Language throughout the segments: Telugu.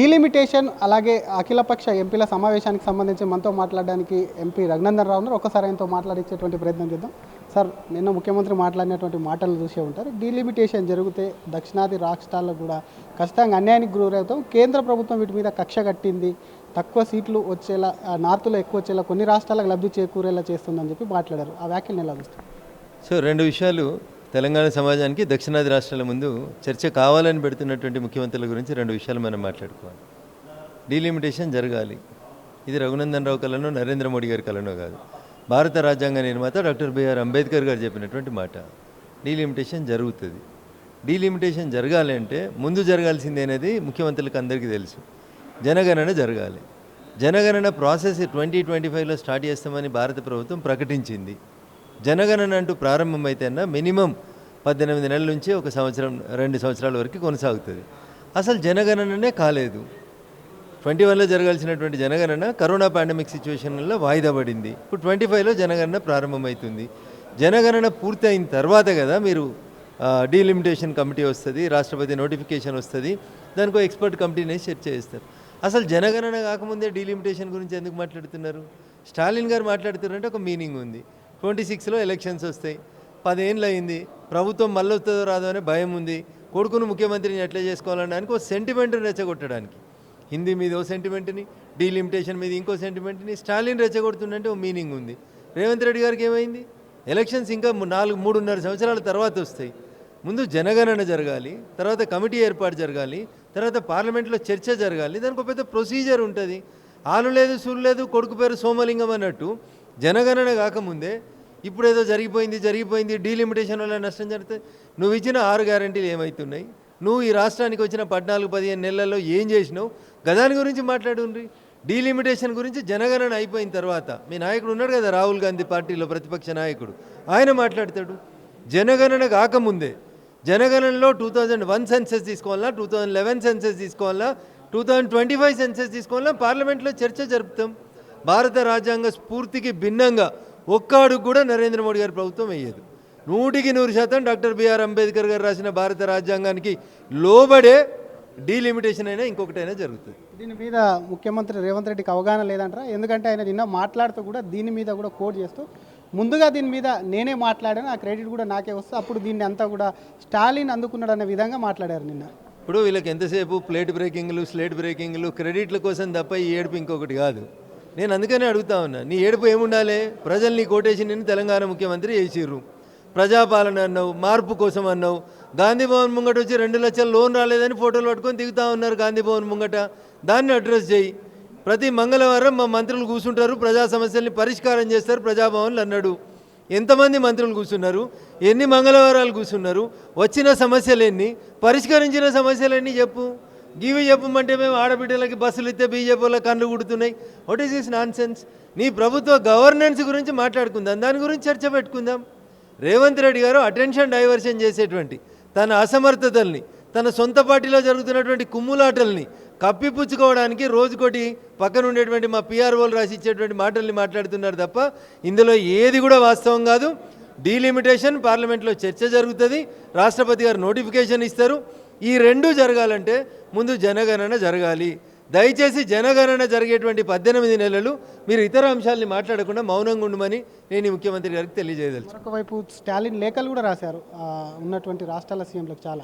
డీలిమిటేషన్ అలాగే అఖిలపక్ష ఎంపీల సమావేశానికి సంబంధించి మనతో మాట్లాడడానికి ఎంపీ రఘునందన్ రావు ఉన్నారు. ఒక్కసారి ఆయనతో మాట్లాడించేటువంటి ప్రయత్నం చేద్దాం. సార్, నిన్న ముఖ్యమంత్రి మాట్లాడినటువంటి మాటలు చూసే ఉంటారు. డీలిమిటేషన్ జరిగితే దక్షిణాది రాష్ట్రాల్లో కూడా ఖచ్చితంగా అన్యాయానికి గురవుతాం. కేంద్ర ప్రభుత్వం వీటి మీద కక్ష కట్టింది, తక్కువ సీట్లు వచ్చేలా, నార్త్లో ఎక్కువ వచ్చేలా, కొన్ని రాష్ట్రాలకు లబ్ధి చేకూరేలా చేస్తుందని చెప్పి మాట్లాడారు. ఆ వ్యాఖ్యలు ఎలా చూస్తారు? సో రెండు విషయాలు తెలంగాణ సమాజానికి దక్షిణాది రాష్ట్రాల ముందు చర్చ కావాలని పెడుతున్నటువంటి ముఖ్యమంత్రుల గురించి రెండు విషయాలు మనం మాట్లాడుకోవాలి. డీలిమిటేషన్ జరగాలి. ఇది రఘునందన్ రావు కలనో నరేంద్ర మోడీ గారి కలనో కాదు, భారత రాజ్యాంగ నిర్మాత డాక్టర్ బిఆర్ అంబేద్కర్ గారు చెప్పినటువంటి మాట. డీలిమిటేషన్ జరుగుతుంది. డీలిమిటేషన్ జరగాలి అంటే ముందు జరగాల్సింది అనేది ముఖ్యమంత్రులకు అందరికీ తెలుసు. జనగణన జరగాలి. జనగణన ప్రాసెస్ 2025లో స్టార్ట్ చేస్తామని భారత ప్రభుత్వం ప్రకటించింది. జనగణన అంటూ ప్రారంభమైతేనా మినిమం 18 నెలల నుంచి 1 సంవత్సరం 2 సంవత్సరాల వరకు కొనసాగుతుంది. అసలు జనగణననే కాలేదు. 21లో జరగాల్సినటువంటి జనగణన కరోనా పాండమిక్ సిచ్యువేషన్లో వాయిదా పడింది. ఇప్పుడు 25లో జనగణన ప్రారంభమవుతుంది. జనగణన పూర్తయిన తర్వాత కదా మీరు డీలిమిటేషన్ కమిటీ వస్తుంది, రాష్ట్రపతి నోటిఫికేషన్ వస్తుంది, దానికి ఎక్స్పర్ట్ కమిటీని చర్చ చేస్తారు. అసలు జనగణన కాకముందే డీలిమిటేషన్ గురించి ఎందుకు మాట్లాడుతున్నారు? స్టాలిన్ గారు మాట్లాడుతున్నారంటే ఒక మీనింగ్ ఉంది. 26లో ఎలక్షన్స్ వస్తాయి, 10 ఏళ్ళు అయింది, ప్రభుత్వం మళ్ళీ వస్తుందో రాదో అనే భయం ఉంది, కొడుకును ముఖ్యమంత్రిని ఎట్లా చేసుకోవాలనడానికి ఒక సెంటిమెంట్ని రెచ్చగొట్టడానికి హిందీ మీద ఓ సెంటిమెంట్ని, డీలిమిటేషన్ మీద ఇంకో సెంటిమెంట్ని స్టాలిన్ రెచ్చగొడుతుందంటే ఓ మీనింగ్ ఉంది. రేవంత్ రెడ్డి గారికి ఏమైంది? ఎలక్షన్స్ ఇంకా 3.5 సంవత్సరాల తర్వాత వస్తాయి. ముందు జనగణన జరగాలి, తర్వాత కమిటీ ఏర్పాటు జరగాలి, తర్వాత పార్లమెంట్లో చర్చ జరగాలి. దానికి ఒక పెద్ద ప్రొసీజర్ ఉంటుంది. ఆలు లేదు సూలు లేదు, కొడుకు పేరు సోమలింగం అన్నట్టు జనగణన కాకముందే ఇప్పుడు ఏదో జరిగిపోయింది డీలిమిటేషన్ వల్ల నష్టం జరుగుతుంది. నువ్వు ఇచ్చిన 6 గ్యారెంటీలు ఏమవుతున్నాయి? నువ్వు ఈ రాష్ట్రానికి వచ్చిన 14-15 నెలల్లో ఏం చేసినావు? గదాని గురించి మాట్లాడుండ్రి. డీలిమిటేషన్ గురించి జనగణన అయిపోయిన తర్వాత మీ నాయకుడు ఉన్నాడు కదా, రాహుల్ గాంధీ పార్టీలో ప్రతిపక్ష నాయకుడు, ఆయన మాట్లాడతాడు. జనగణన కాకముందే జనగణనలో 2001 సెన్సెస్ తీసుకోవాలన్నా, 2011 సెన్సెస్ తీసుకోవాలన్నా, 2025 సెన్సెస్ తీసుకోవాలన్నా పార్లమెంట్లో చర్చ జరుపుతాం. భారత రాజ్యాంగ స్ఫూర్తికి భిన్నంగా ఒక్క అడుగు కూడా నరేంద్ర మోడీ గారి ప్రభుత్వం వేయదు. 100% డాక్టర్ బిఆర్ అంబేద్కర్ గారు రాసిన భారత రాజ్యాంగానికి లోబడే డీలిమిటేషన్ అయినా ఇంకొకటైనా జరుగుతుంది. దీని మీద ముఖ్యమంత్రి రేవంత్ రెడ్డికి అవగాహన లేదంటారా? ఎందుకంటే ఆయన నిన్న మాట్లాడుతూ కూడా దీని మీద కూడా కోట్ చేస్తూ ముందుగా దీని మీద నేనే మాట్లాడాను, ఆ క్రెడిట్ కూడా నాకే వస్తే అప్పుడు దీన్ని అంతా కూడా స్టాలిన్ అందుకున్నాడు అనే విధంగా మాట్లాడారు నిన్న. ఇప్పుడు వీళ్ళకి ఎంతసేపు ప్లేట్ బ్రేకింగ్లు, స్లేట్ బ్రేకింగ్లు, క్రెడిట్ల కోసం తప్ప ఈ ఏడుపు ఇంకొకటి కాదు. నేను అందుకనే అడుగుతా ఉన్నా, నీ ఏడుపు ఏముండాలి? ప్రజలు నీ కోటేసి నిన్ను తెలంగాణ ముఖ్యమంత్రి చేసిర్రు, ప్రజాపాలన అన్నావు, మార్పు కోసం అన్నావు. గాంధీ భవన్ ముంగట వచ్చి 2 లక్షల లోన్ రాలేదని ఫోటోలు పట్టుకొని దిగుతూ ఉన్నారు గాంధీ భవన్ ముంగట. దాన్ని అడ్రస్ చేయి. ప్రతి మంగళవారం మా మంత్రులు కూర్చుంటారు, ప్రజా సమస్యల్ని పరిష్కారం చేస్తారు ప్రజాభవన్లు అన్నాడు. ఎంతమంది మంత్రులు కూర్చున్నారు? ఎన్ని మంగళవారాలు కూర్చున్నారు? వచ్చిన సమస్యలు ఎన్ని? పరిష్కరించిన సమస్యలు ఎన్ని చెప్పు. గివి చెప్పమంటే మేము ఆడబిడ్డలకి బస్సులు ఇస్తే బీజేపీ వాళ్ళ కళ్ళు కుడుతున్నాయి. What is this non sense? నీ ప్రభుత్వ గవర్నెన్స్ గురించి మాట్లాడుకుందాం, దాని గురించి చర్చ పెట్టుకుందాం. రేవంత్ రెడ్డి గారు అటెన్షన్ డైవర్షన్ చేసేటువంటి తన అసమర్థతల్ని, తన సొంత పార్టీలో జరుగుతున్నటువంటి కుమ్ములాటల్ని కప్పిపుచ్చుకోవడానికి రోజుకోటి పక్కన ఉండేటువంటి మా పిఆర్ఓలు రాసి ఇచ్చేటువంటి మాటల్ని మాట్లాడుతున్నారు తప్ప ఇందులో ఏది కూడా వాస్తవం కాదు. డీలిమిటేషన్ పార్లమెంట్లో చర్చ జరుగుతుంది, రాష్ట్రపతి గారు నోటిఫికేషన్ ఇస్తారు. ఈ రెండూ జరగాలంటే ముందు జనగణన జరగాలి. దయచేసి జనగణన జరిగేటువంటి 18 నెలలు మీరు ఇతర అంశాలని మాట్లాడకుండా మౌనంగా ఉండమని నేను ఈ ముఖ్యమంత్రి గారికి తెలియజేయదలుచు. ఒకవైపు స్టాలిన్ లేఖలు కూడా రాశారు ఉన్నటువంటి రాష్ట్రాల సీఎంలకు. చాలా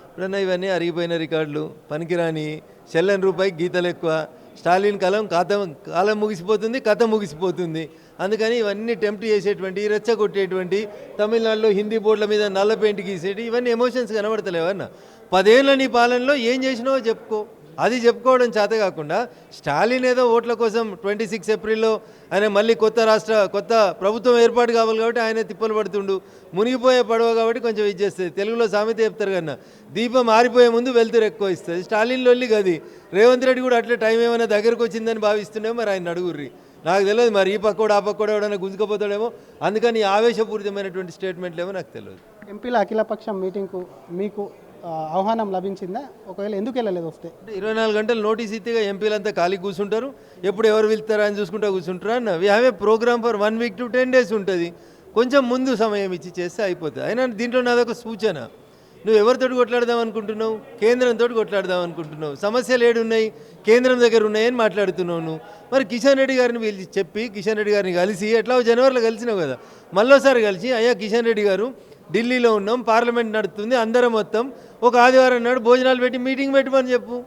ఇప్పుడన్నా ఇవన్నీ అరిగిపోయిన రికార్డులు, పనికిరాని, చెల్లని రూపాయికి గీతలు ఎక్కువ. స్టాలిన్ కాలం ముగిసిపోతుంది, కథ ముగిసిపోతుంది. అందుకని ఇవన్నీ టెంప్ట్ చేసేటువంటి, రెచ్చగొట్టేటువంటి, తమిళనాడులో హిందీ బోర్డుల మీద నల్ల పెయింట్ గీసేటి, ఇవన్నీ ఎమోషన్స్ కనబడతలేవన్న. 10 ఏళ్ళ నీ పాలనలో ఏం చేసినావో చెప్పుకో. అది చెప్పుకోవడం చేత కాకుండా స్టాలిన్ ఏదో ఓట్ల కోసం 26 ఏప్రిల్లో ఆయన మళ్ళీ కొత్త ప్రభుత్వం ఏర్పాటు కావాలి కాబట్టి ఆయన తిప్పలు పడుతుండు. మునిగిపోయే పడవ కాబట్టి కొంచెం ఇది చేస్తుంది. తెలుగులో సామెత చెప్తారు కన్నా, దీపం ఆరిపోయే ముందు వెలుతురు ఎక్కువ ఇస్తుంది. స్టాలిన్ లొల్లి గది. రేవంత్ రెడ్డి కూడా అట్లే టైం ఏమైనా దగ్గరకు వచ్చిందని భావిస్తున్నామో మరి ఆయన అడుగుర్రి. నాకు తెలియదు మరి ఈ పక్కోడు ఆ పక్కోడు ఎవడైనా గుంజుకపోతాడేమో. అందుకని ఆవేశపూరితమైనటువంటి స్టేట్మెంట్లు ఏమో నాకు తెలియదు. ఎంపీల అఖిలపక్షం మీటింగ్కు మీకు ఆహ్వానం లభించిందా? ఒకవేళ ఎందుకు వెళ్ళలేదు? వస్తే 24 గంటలు నోటీస్ ఇస్తే ఎంపీలంతా ఖాళీ కూర్చుంటారు, ఎప్పుడు ఎవరు వెళ్తారా అని చూసుకుంటా కూర్చుంటారు అన్న. We have a programme for 1 week to 10 days ఉంటుంది. కొంచెం ముందు సమయం ఇచ్చి చేస్తే అయిపోతుంది. అయినా దీంట్లో నాదొక సూచన, నువ్వు ఎవరితో కొట్లాడదాం అనుకుంటున్నావు? కేంద్రంతో కొట్లాడదాం అనుకుంటున్నావు. సమస్యలు ఏడున్నాయి? కేంద్రం దగ్గర ఉన్నాయని మాట్లాడుతున్నావు నువ్వు. మరి కిషన్ రెడ్డి గారిని పిలిచి చెప్పి కిషన్ రెడ్డి గారిని కలిసి ఎట్లా జనవరిలో కలిసినావు కదా, మళ్ళీసారి కలిసి అయ్యా కిషన్ రెడ్డి గారు ఢిల్లీలో ఉన్నాం, పార్లమెంట్ నడుస్తుంది, అందరం మొత్తం ఒక ఆదివారం నాడు భోజనాలు పెట్టి మీటింగ్ పెట్టమని చెప్పు.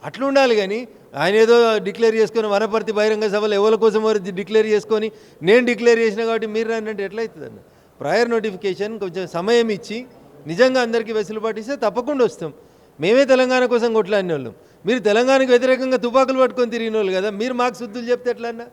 అట్లా ఉండాలి. కానీ ఆయన ఏదో డిక్లేర్ చేసుకొని వనపర్తి బహిరంగ సభలు ఎవరి కోసం డిక్లేర్ చేసుకొని నేను డిక్లేర్ చేసిన కాబట్టి మీరు రండి ఎట్లయితుంది అన్న? ప్రయర్ నోటిఫికేషన్ కొంచెం సమయం ఇచ్చి నిజంగా అందరికీ వెసులుబాటు ఇస్తే తప్పకుండా వస్తాం. మేమే తెలంగాణ కోసం కొట్లాడిన వాళ్ళం, మీరు తెలంగాణకు వ్యతిరేకంగా తుపాకులు పట్టుకొని తిరిగిన వాళ్ళు కదా, మీరు మాకు శుద్ధులు చెప్తే ఎట్లా అన్నా?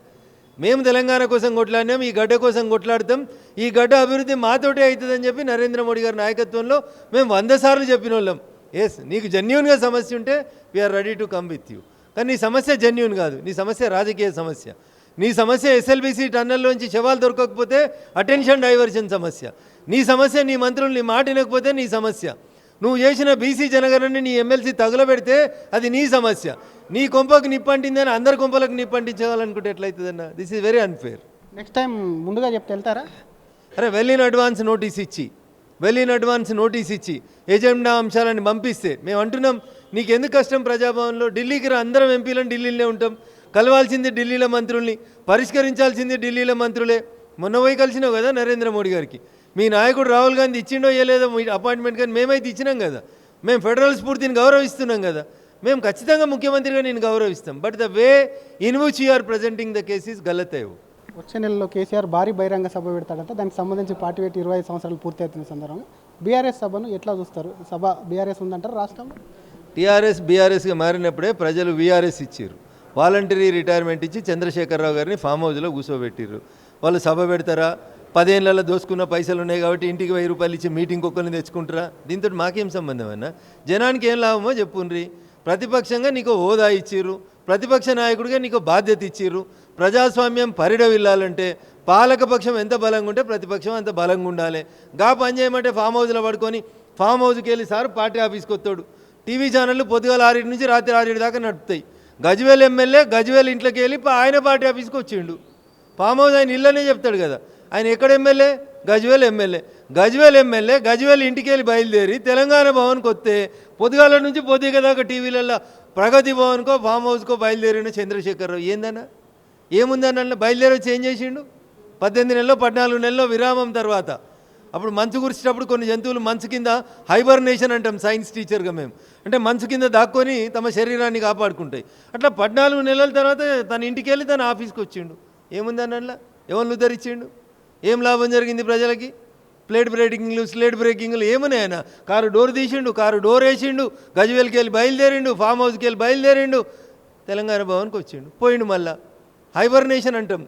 మేము తెలంగాణ కోసం కొట్లాడినాం, ఈ గడ్డ కోసం కొట్లాడతాం, ఈ గడ్డ అభివృద్ధి మాతోటే అవుతుందని చెప్పి నరేంద్ర మోడీ గారి నాయకత్వంలో మేము 100 సార్లు చెప్పిన వాళ్ళం. ఎస్, నీకు జెన్యూన్గా సమస్య ఉంటే we are ready to come with you. కానీ నీ సమస్య జెన్యూన్ కాదు, నీ సమస్య రాజకీయ సమస్య. నీ సమస్య ఎస్ఎల్బీసీ టన్నెల్లోంచి శవాలు దొరకకపోతే అటెన్షన్ డైవర్షన్ సమస్య. నీ సమస్య నీ మంత్రులు నీ మాట వినకపోతే నీ సమస్య. నువ్వు చేసిన బీసీ జనగణని నీ ఎమ్మెల్సీ తగులబెడితే అది నీ సమస్య. నీ కొంపకు నిప్పంటిందని అందరి కొంపలకు నిప్పంటించాలనుకుంటే ఎట్లయితుందన్న? This is very unfair. Next time ముందుగా చెప్తే వెళ్తారా? అరే వెళ్ళిన అడ్వాన్స్ నోటీస్ ఇచ్చి ఎజెండా అంశాలను పంపిస్తే మేము అంటున్నాం, నీకు ఎందుకు కష్టం? ప్రజాభవన్లో ఢిల్లీకి రా, అందరం ఎంపీలను ఢిల్లీలోనే ఉంటాం, కలవాల్సింది ఢిల్లీలో మంత్రుల్ని, పరిష్కరించాల్సింది ఢిల్లీలో మంత్రులే. మొన్న పోయి కలిసినావు కదా నరేంద్ర మోడీ గారికి. మీ నాయకుడు రాహుల్ గాంధీ ఇచ్చిండో ఇవ్వలేదో అపాయింట్మెంట్, కానీ మేమైతే ఇచ్చినాం కదా. మేము ఫెడరల్ స్ఫూర్తిని గౌరవిస్తున్నాం కదా. మేము ఖచ్చితంగా ముఖ్యమంత్రిగా నేను గౌరవిస్తాం. But the way in which you are presenting the cases గలత్ అయ్యవు. వచ్చే నెలలో కేసీఆర్ భారీ బహిరంగ సభ పెడతాడంట. దానికి సంబంధించి పార్టీ పెట్టి 25 సంవత్సరాలు పూర్తి అవుతున్న సందర్భంగా బీఆర్ఎస్ సభను ఎట్లా చూస్తారు? సభ బీఆర్ఎస్ ఉందంటారు రాష్ట్రంలో. టీఆర్ఎస్ బీఆర్ఎస్గా మారినప్పుడే ప్రజలు వీఆర్ఎస్ ఇచ్చారు. వాలంటరీ రిటైర్మెంట్ ఇచ్చి చంద్రశేఖరరావు గారిని ఫామ్ హౌస్లో కూర్చోబెట్టిర్రు. వాళ్ళు సభ పెడతారా? 10 ఏళ్లలో దోసుకున్న పైసలు ఉన్నాయి కాబట్టి ఇంటికి 1000 రూపాయలు ఇచ్చి మీటింగ్ ఒక్కరిని తెచ్చుకుంటారా? దీంతో మాకేం సంబంధం అన్న? జనానికి ఏం లాభమో చెప్పుండ్రి. ప్రతిపక్షంగా నీకు హోదా ఇచ్చిర్రు, ప్రతిపక్ష నాయకుడిగా నీకు బాధ్యత ఇచ్చిర్రు. ప్రజాస్వామ్యం పరిడవిల్లాలంటే పాలకపక్షం ఎంత బలంగా ఉంటే ప్రతిపక్షం అంత బలంగా ఉండాలి. పని చేయమంటే ఫామ్ హౌస్లో పడుకొని ఫామ్ హౌస్కి వెళ్ళి సార్ పార్టీ ఆఫీస్కి వస్తాడు. టీవీ ఛానళ్ళు పొద్దుగాల 6 నుంచి రాత్రి 6 దాకా నడుపుతాయి. గజ్వేల్ ఎమ్మెల్యే గజ్వేల్ ఇంట్లోకి వెళ్ళి ఆయన పార్టీ ఆఫీస్కి వచ్చిండు. ఫామ్ హౌస్ ఆయన ఇళ్ళనే చెప్తాడు కదా. ఆయన ఎక్కడ ఎమ్మెల్యే? గజ్వేల్ ఎమ్మెల్యే గజ్వేల్ ఇంటికి వెళ్ళి బయలుదేరి తెలంగాణ భవన్కి వస్తే పొద్దుగాల నుంచి పొద్దుగా దాకా టీవీలలో ప్రగతి భవన్కో ఫామ్ హౌస్కో బయలుదేరిన చంద్రశేఖరరావు ఏందన్నా? ఏముందన్న? బయలుదేరి వచ్చి ఏం చేసిండు? 18 నెలలో 14 నెలలో విరామం తర్వాత అప్పుడు మంచు కురిచేటప్పుడు కొన్ని జంతువులు మంచు కింద హైబర్నేషన్ అంటాం సైన్స్ టీచర్గా మేము. అంటే మంచు కింద దాక్కొని తమ శరీరాన్ని కాపాడుకుంటాయి. అట్లా 14 నెలల తర్వాత తన ఇంటికి వెళ్ళి తన ఆఫీస్కి వచ్చిండు. ఏముందన్నట్లా? ఎవరిని ఉద్ధరించిండు? ఏం లాభం జరిగింది ప్రజలకి? స్లేట్ బ్రేకింగ్లు ఏమున్నాయన? కారు డోర్ తీసిండు, కారు డోర్ వేసిండు, గజ్వేల్కి వెళ్ళి బయలుదేరిండు, ఫామ్ హౌస్కి వెళ్ళి బయలుదేరిండు, తెలంగాణ భవన్కి వచ్చిండు, పోయిండు. మళ్ళా హైబర్నేషన్ అంటాం.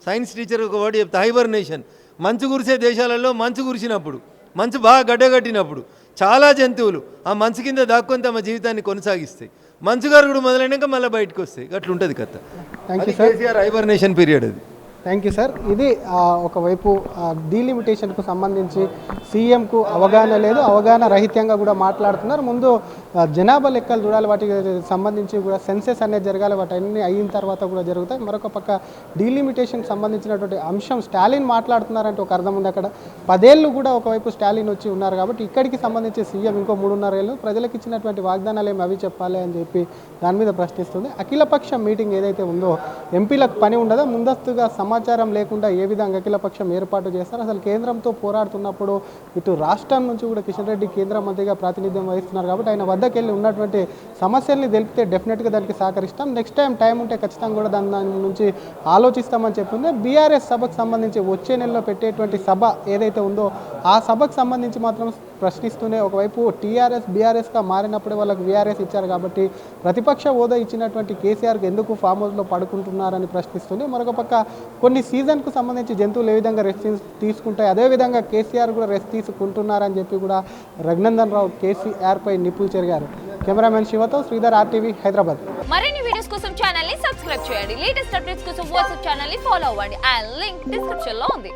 సైన్స్ టీచర్ ఒక వర్డ్ చెప్తే హైబర్నేషన్. మంచు కురిసే దేశాలలో మంచు కురిసినప్పుడు, మంచు బాగా గడ్డగట్టినప్పుడు చాలా జంతువులు ఆ మంచు కింద దాక్కొని తమ జీవితాన్ని కొనసాగిస్తాయి. మంచు గరుగుడు మొదలైనాక మళ్ళీ బయటకు వస్తాయి. అట్లుంటుంది కథ. కేసీఆర్ హైబర్నేషన్ పీరియడ్ అది. Thank you sir. ఇది ఒకవైపు డీలిమిటేషన్కు సంబంధించి సీఎంకు అవగాహన లేదు, అవగాహన రహిత్యంగా కూడా మాట్లాడుతున్నారు. ముందు జనాభా లెక్కలు చూడాలి, వాటికి సంబంధించి కూడా సెన్సెస్ అనేది జరగాలి, వాటి అన్నీ అయిన తర్వాత కూడా జరుగుతాయి. మరొక పక్క డీలిమిటేషన్కి సంబంధించినటువంటి అంశం స్టాలిన్ మాట్లాడుతున్నారంటే ఒక అర్థం ఉంది. అక్కడ 10 ఏళ్ళు కూడా ఒకవైపు స్టాలిన్ వచ్చి ఉన్నారు కాబట్టి ఇక్కడికి సంబంధించి సీఎం ఇంకో 3.5 ఏళ్ళు ప్రజలకు ఇచ్చినటువంటి వాగ్దానాలు ఏమి అవి చెప్పాలి అని చెప్పి దాని మీద ప్రశ్నిస్తుంది. అఖిలపక్ష మీటింగ్ ఏదైతే ఉందో ఎంపీలకు పని ఉండదా? ముందస్తుగా సమాచారం లేకుండా ఏ విధంగా అఖిలపక్షం ఏర్పాటు చేస్తారు? అసలు కేంద్రంతో పోరాడుతున్నప్పుడు ఇటు రాష్ట్రం నుంచి కూడా కిషన్ రెడ్డి కేంద్ర మంత్రిగా ప్రాతినిధ్యం వహిస్తున్నారు కాబట్టి ఆయన వద్దకు వెళ్ళి ఉన్నటువంటి సమస్యల్ని తెలిపితే డెఫినెట్గా దానికి సహకరిస్తాం, నెక్స్ట్ టైం ఉంటే ఖచ్చితంగా కూడా దాని నుంచి ఆలోచిస్తామని చెప్పింది. బీఆర్ఎస్ సభకు సంబంధించి వచ్చే నెలలో పెట్టేటువంటి సభ ఏదైతే ఉందో ఆ సభకు సంబంధించి మాత్రం ప్రశ్నిస్తూనే ఒకవైపు టీఆర్ఎస్ బీఆర్ఎస్గా మారినప్పుడే వాళ్ళకి వీఆర్ఎస్ ఇచ్చారు కాబట్టి ప్రతిపక్ష హోదా ఇచ్చినటువంటి కేసీఆర్కి ఎందుకు ఫామ్ హౌస్లో పడుకుంటున్నారని ప్రశ్నిస్తుంది. మరొక పక్క కొన్ని సీజన్కు సంబంధించి జంతువులు ఏ విధంగా రెస్ట్ తీసుకుంటాయి అదేవిధంగా కేసీఆర్ కూడా రెస్ట్ తీసుకుంటున్నారని చెప్పి కూడా రఘునందన్ రావు కేసీఆర్పై నిప్పులు చెరిగారు. కెమెరామెన్ శివతో శ్రీధర్, RTV, హైదరాబాద్. మరిన్ని వీడియోస్ కోసం ఛానల్ ని సబ్స్క్రైబ్ చేయండి. లేటెస్ట్ అప్డేట్స్ కోసం వాట్సాప్ ఛానల్ ని ఫాలో అవ్వండి. ఆ లింక్ డిస్క్రిప్షన్ లో ఉంది.